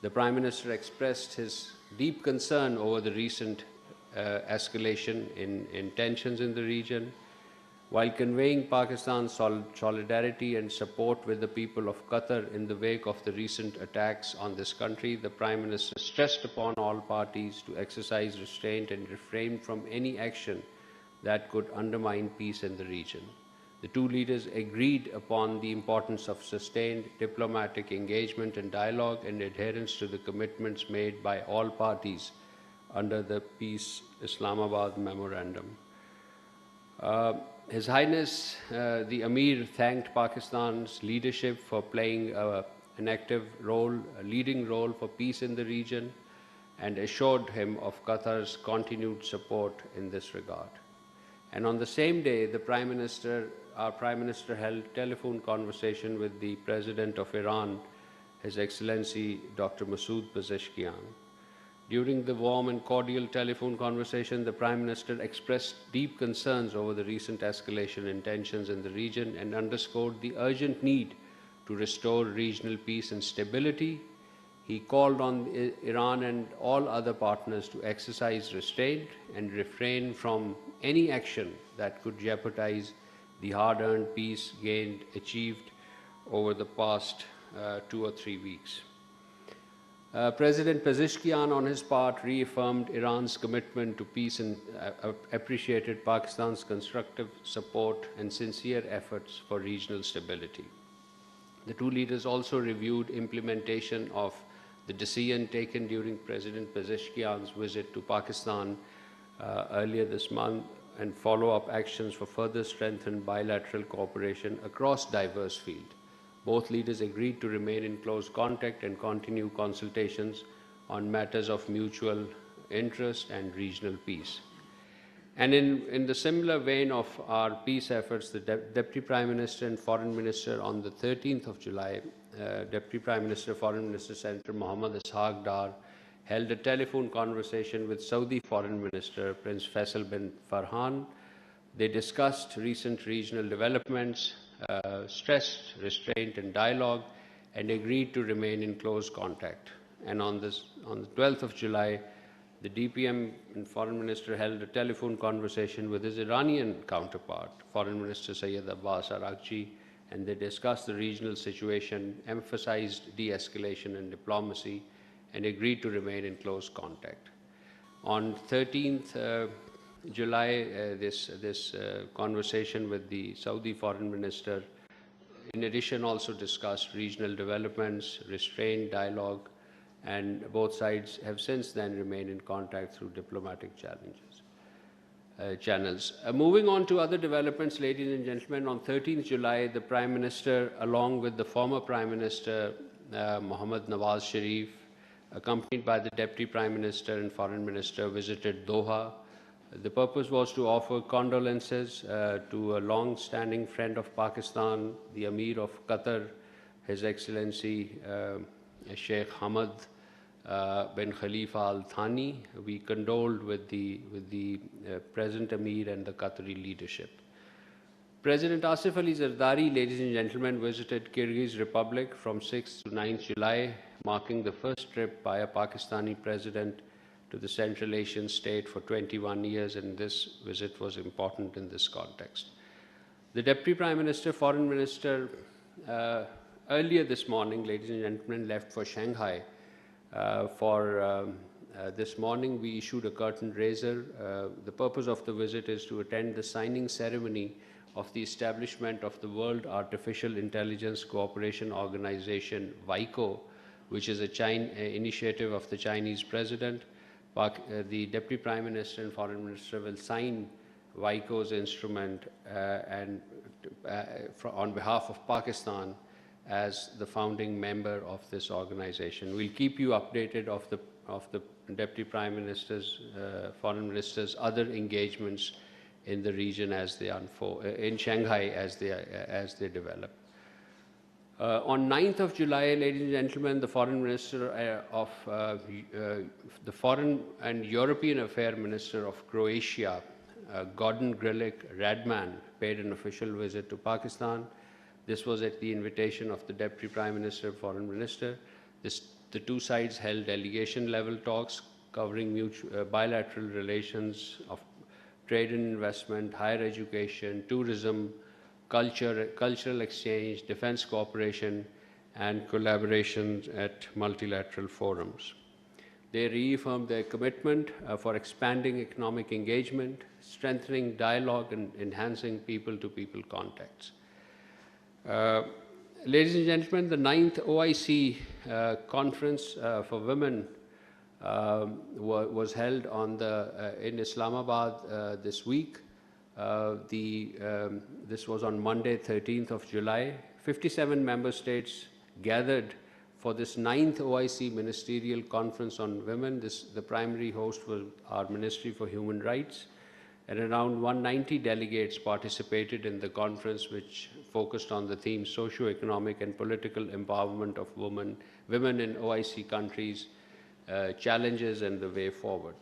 The Prime Minister expressed his deep concern over the recent escalation in tensions in the region, while conveying Pakistan's solidarity and support with the people of Qatar in the wake of the recent attacks on this country. The Prime Minister stressed upon all parties to exercise restraint and refrain from any action that could undermine peace in the region. The two leaders agreed upon the importance of sustained diplomatic engagement and dialogue and adherence to the commitments made by all parties under the Peace Islamabad Memorandum. His Highness the Amir thanked Pakistan's leadership for playing an active role, a leading role for peace in the region, and assured him of Qatar's continued support in this regard. And on the same day, our Prime Minister held a telephone conversation with the President of Iran, His Excellency Dr. Masoud Pezeshkian. During the warm and cordial telephone conversation, the Prime Minister expressed deep concerns over the recent escalation in tensions in the region and underscored the urgent need to restore regional peace and stability. He called on Iran and all other partners to exercise restraint and refrain from any action that could jeopardize the hard-earned peace achieved over the past 2 or 3 weeks. President Pezeshkian, on his part, reaffirmed Iran's commitment to peace and appreciated Pakistan's constructive support and sincere efforts for regional stability. The two leaders also reviewed implementation of the decision taken during President Pezeshkian's visit to Pakistan earlier this month and follow-up actions for further strengthened bilateral cooperation across diverse fields. Both leaders agreed to remain in close contact and continue consultations on matters of mutual interest and regional peace. And in the similar vein of our peace efforts, the Deputy Prime Minister and Foreign Minister on the 13th of July, Deputy Prime Minister, Foreign Minister Senator Mohammad Ishaq Dar held a telephone conversation with Saudi Foreign Minister Prince Faisal bin Farhan. They discussed recent regional developments, stressed restraint and dialogue, and agreed to remain in close contact. And on the 12th of July, the DPM and Foreign Minister held a telephone conversation with his Iranian counterpart, Foreign Minister Sayyid Abbas Araghchi, and they discussed the regional situation, emphasized de-escalation and diplomacy, and agreed to remain in close contact. On 13th July, this conversation with the Saudi Foreign Minister, in addition, also discussed regional developments, restrained dialogue, and both sides have since then remained in contact through diplomatic channels. Moving on to other developments, ladies and gentlemen, on 13th July, the Prime Minister, along with the former Prime Minister Mohammad Nawaz Sharif, accompanied by the Deputy Prime Minister and Foreign Minister, visited Doha. The purpose was to offer condolences to a long-standing friend of Pakistan, the Amir of Qatar, His Excellency Sheikh Hamad bin Khalifa Al Thani. We condoled with the present Amir and the Qatari leadership. President Asif Ali Zardari, ladies and gentlemen, visited Kyrgyz Republic from 6th to 9th July, marking the first trip by a Pakistani president to the Central Asian state for 21 years, and this visit was important in this context. The Deputy Prime Minister, Foreign Minister, earlier this morning, ladies and gentlemen, left for Shanghai. This morning, we issued a curtain raiser. The purpose of the visit is to attend the signing ceremony of the establishment of the World Artificial Intelligence Cooperation Organization, WICO, which is an initiative of the Chinese president. The Deputy Prime Minister and Foreign Minister will sign WICO's instrument on behalf of Pakistan as the founding member of this organization. We'll keep you updated of the Deputy Prime Minister's, Foreign Minister's other engagements in the region as they unfold, in Shanghai as they develop. On 9th of July, ladies and gentlemen, the Foreign Minister the Foreign and European Affairs Minister of Croatia, Gordon Grlic Radman, paid an official visit to Pakistan. This was at the invitation of the Deputy Prime Minister and Foreign Minister. This The two sides held delegation-level talks covering bilateral relations of trade and investment, higher education, tourism, cultural exchange, defense cooperation, and collaboration at multilateral forums. They reaffirmed their commitment for expanding economic engagement, strengthening dialogue, and enhancing people-to-people contacts. Ladies and gentlemen, the 9th OIC Conference for Women was held in Islamabad this week. This was on Monday, 13th of July. 57 member states gathered for this 9th OIC Ministerial Conference on Women. The primary host was our Ministry for Human Rights, and around 190 delegates participated in the conference, which focused on the theme socio-economic and political empowerment of women in OIC countries, challenges and the way forward.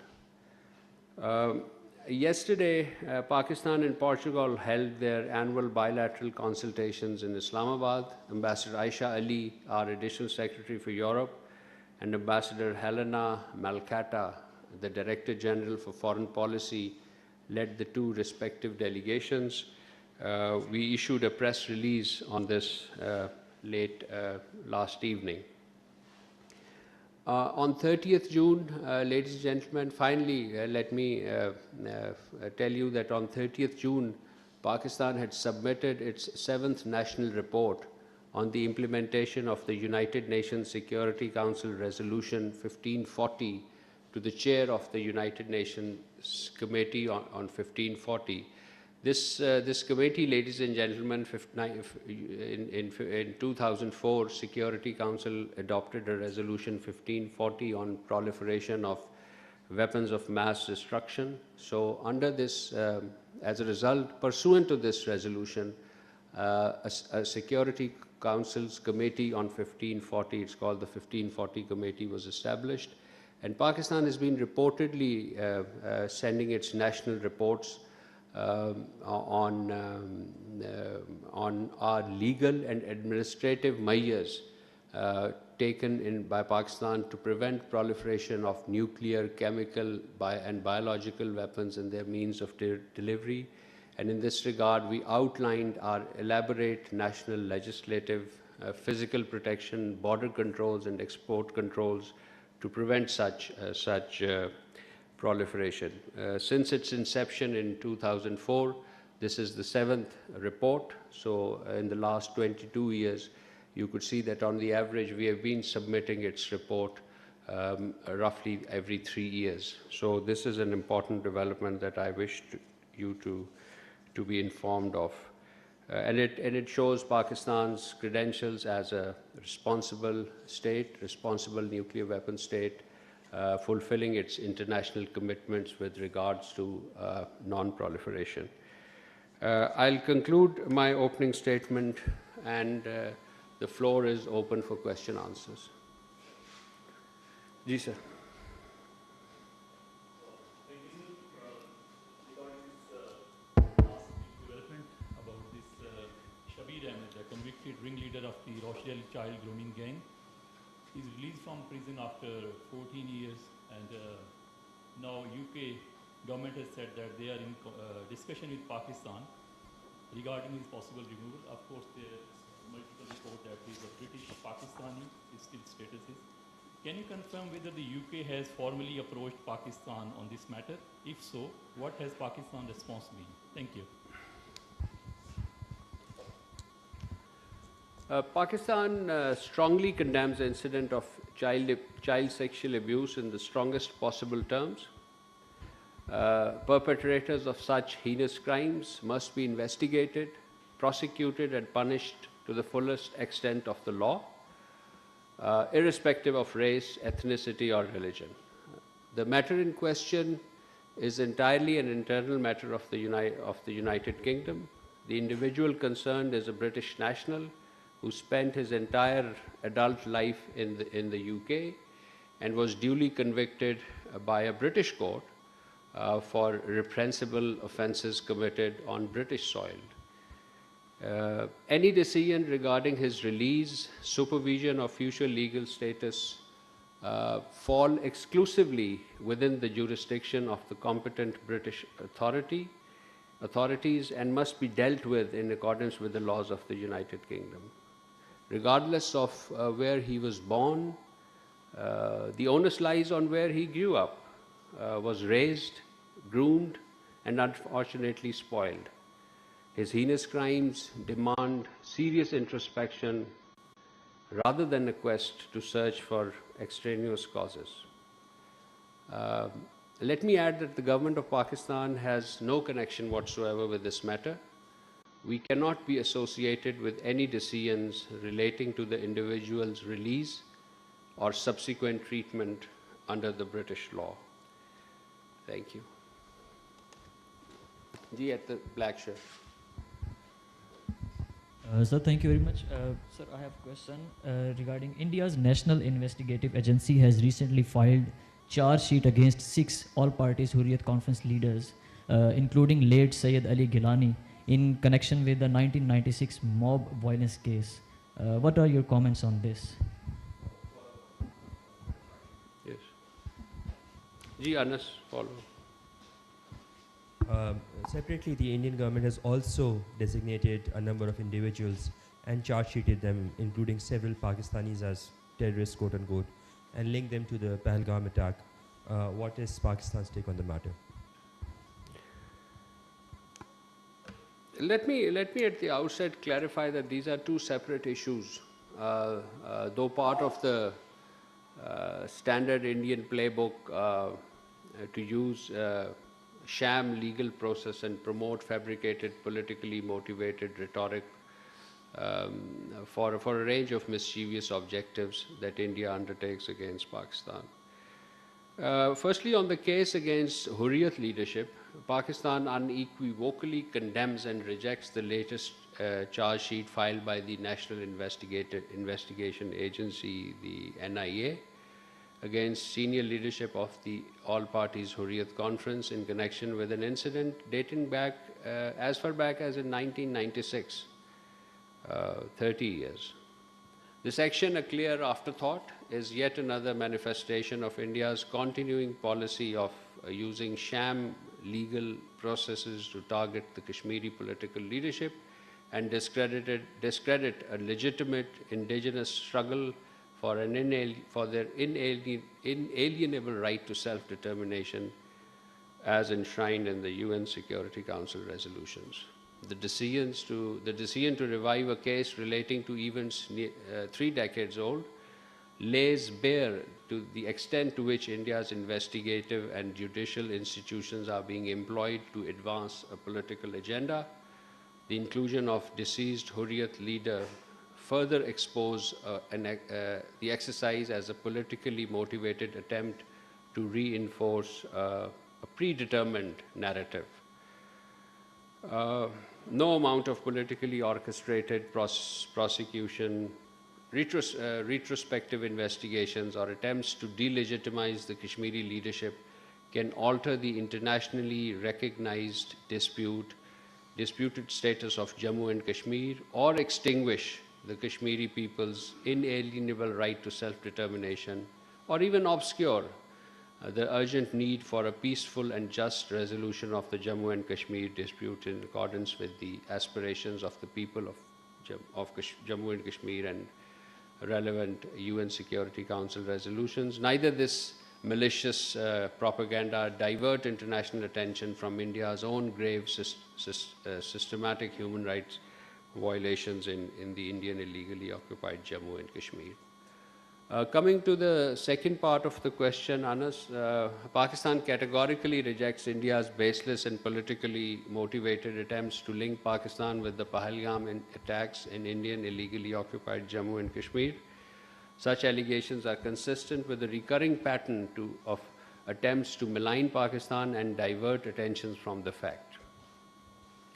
Yesterday, Pakistan and Portugal held their annual bilateral consultations in Islamabad. Ambassador Aisha Ali, our Additional Secretary for Europe, and Ambassador Helena Malkata, the Director General for Foreign Policy, led the two respective delegations. We issued a press release on this late last evening. On 30th June, ladies and gentlemen, finally, let me tell you that on 30th June, Pakistan had submitted its 7th National Report on the implementation of the United Nations Security Council Resolution 1540 to the chair of the United Nations Committee on 1540. This committee, ladies and gentlemen, in 2004, Security Council adopted a resolution 1540 on proliferation of weapons of mass destruction. So under this, as a result, pursuant to this resolution, a Security Council's Committee on 1540, it's called the 1540 Committee, was established. And Pakistan has been reportedly sending its national reports on our legal and administrative measures taken by Pakistan to prevent proliferation of nuclear, chemical, and biological weapons and their means of delivery. And in this regard, we outlined our elaborate national legislative, physical protection, border controls, and export controls to prevent such proliferation. Since its inception in 2004, this is the 7th report. So in the last 22 years, you could see that on the average, we have been submitting its report roughly every 3 years. So this is an important development that I wish you to be informed of. And it shows Pakistan's credentials as a responsible state, responsible nuclear weapon state, fulfilling its international commitments with regards to non-proliferation. I'll conclude my opening statement, and the floor is open for question answers. Ji, sir. The convicted ringleader of the Rochdale child grooming gang. He's released from prison after 14 years, and now UK government has said that they are in discussion with Pakistan regarding his possible removal. Of course, there's multiple reports that he's a British Pakistani, his still status is. Can you confirm whether the UK has formally approached Pakistan on this matter? If so, what has Pakistan's response been? Thank you. Pakistan strongly condemns the incident of child sexual abuse in the strongest possible terms. Perpetrators of such heinous crimes must be investigated, prosecuted, and punished to the fullest extent of the law, irrespective of race, ethnicity, or religion. The matter in question is entirely an internal matter of the United Kingdom. The individual concerned is a British national who spent his entire adult life in the UK and was duly convicted by a British court for reprehensible offences committed on British soil. Any decision regarding his release, supervision, or future legal status fall exclusively within the jurisdiction of the competent British authorities and must be dealt with in accordance with the laws of the United Kingdom. Regardless of where he was born, the onus lies on where he grew up, was raised, groomed, and unfortunately spoiled. His heinous crimes demand serious introspection rather than a quest to search for extraneous causes. Let me add that the government of Pakistan has no connection whatsoever with this matter. We cannot be associated with any decisions relating to the individual's release or subsequent treatment under the British law. Thank you. Ji, at the black shirt. Sir, thank you very much. Sir, I have a question regarding India's National Investigative Agency has recently filed charge sheet against 6 all-parties Hurriyat Conference leaders, including late Sayyid Ali Gilani, in connection with the 1996 mob violence case. What are your comments on this? Yes. Ji, Anas, follow. Separately, the Indian government has also designated a number of individuals and charge-sheeted them, including several Pakistanis as terrorists, quote-unquote, and linked them to the Pahalgam attack. What is Pakistan's take on the matter? Let me at the outset clarify that these are two separate issues. Though part of the standard Indian playbook to use sham legal process and promote fabricated, politically motivated rhetoric for a range of mischievous objectives that India undertakes against Pakistan. Firstly, on the case against Hurriyat leadership, Pakistan unequivocally condemns and rejects the latest charge sheet filed by the National Investigation Agency, the NIA, against senior leadership of the All Parties Hurriyat Conference in connection with an incident dating back as far back as in 1996, 30 years. This action, a clear afterthought, is yet another manifestation of India's continuing policy of using sham legal processes to target the Kashmiri political leadership and discredit a legitimate indigenous struggle for their inalienable right to self-determination as enshrined in the UN Security Council resolutions. The decision to revive a case relating to events 3 decades old lays bare to the extent to which India's investigative and judicial institutions are being employed to advance a political agenda. The inclusion of deceased Hurriyat leader further expose the exercise as a politically motivated attempt to reinforce a predetermined narrative. No amount of politically orchestrated prosecution, retrospective investigations, or attempts to delegitimize the Kashmiri leadership can alter the internationally recognized disputed status of Jammu and Kashmir or extinguish the Kashmiri people's inalienable right to self-determination, or even obscure the urgent need for a peaceful and just resolution of the Jammu and Kashmir dispute in accordance with the aspirations of the people of Jammu and Kashmir and relevant UN Security Council resolutions. Neither this malicious propaganda divert international attention from India's own grave systematic human rights violations in the Indian illegally occupied Jammu and Kashmir. Coming to the second part of the question, Anas, Pakistan categorically rejects India's baseless and politically motivated attempts to link Pakistan with the Pahalgam attacks in Indian illegally occupied Jammu and Kashmir. Such allegations are consistent with the recurring pattern of attempts to malign Pakistan and divert attention from the fact.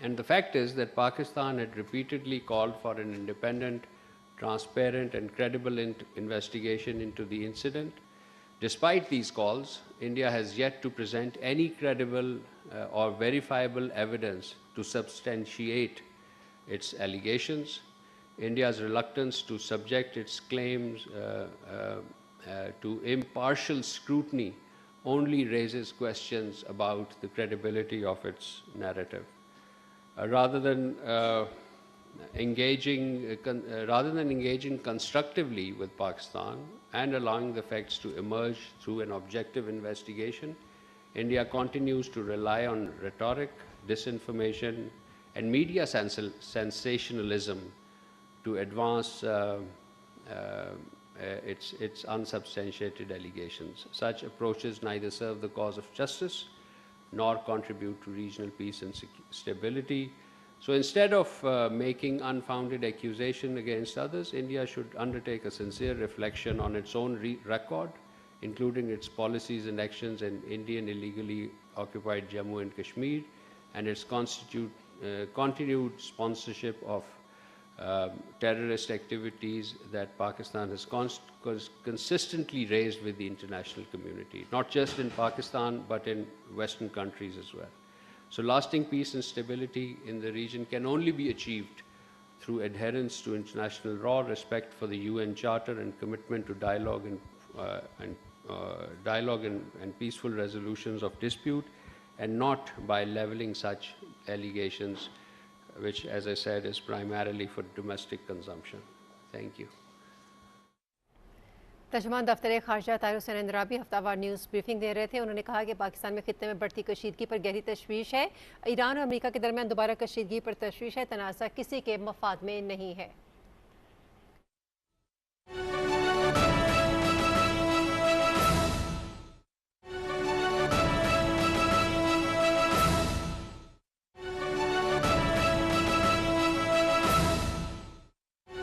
And the fact is that Pakistan had repeatedly called for an independent, transparent and credible investigation into the incident. Despite these calls, India has yet to present any credible or verifiable evidence to substantiate its allegations. India's reluctance to subject its claims to impartial scrutiny only raises questions about the credibility of its narrative. Rather than engaging constructively with Pakistan and allowing the facts to emerge through an objective investigation, India continues to rely on rhetoric, disinformation, and media sensationalism to advance its unsubstantiated allegations. Such approaches neither serve the cause of justice nor contribute to regional peace and stability. So instead of making unfounded accusation against others, India should undertake a sincere reflection on its own record, including its policies and actions in Indian illegally occupied Jammu and Kashmir, and its continued sponsorship of terrorist activities that Pakistan has consistently raised with the international community, not just in Pakistan, but in Western countries as well. So lasting peace and stability in the region can only be achieved through adherence to international law, respect for the UN Charter, and commitment to dialogue and peaceful resolutions of dispute, and not by leveling such allegations, which, as I said, is primarily for domestic consumption. Thank you. तर्जुमान दफ्तर खारजा Tahir Hussain Andrabi हफ्तावार news briefing दे रहे थे। उन्होंने कहा कि पाकिस्तान में खित्ते में बढ़ती कशीदगी पर गहरी तशवीश है। ईरान और अमेरिका के दरमियान दोबारा कशीदगी पर तशवीश है। तनाज़ा किसी के मफाद में नहीं है।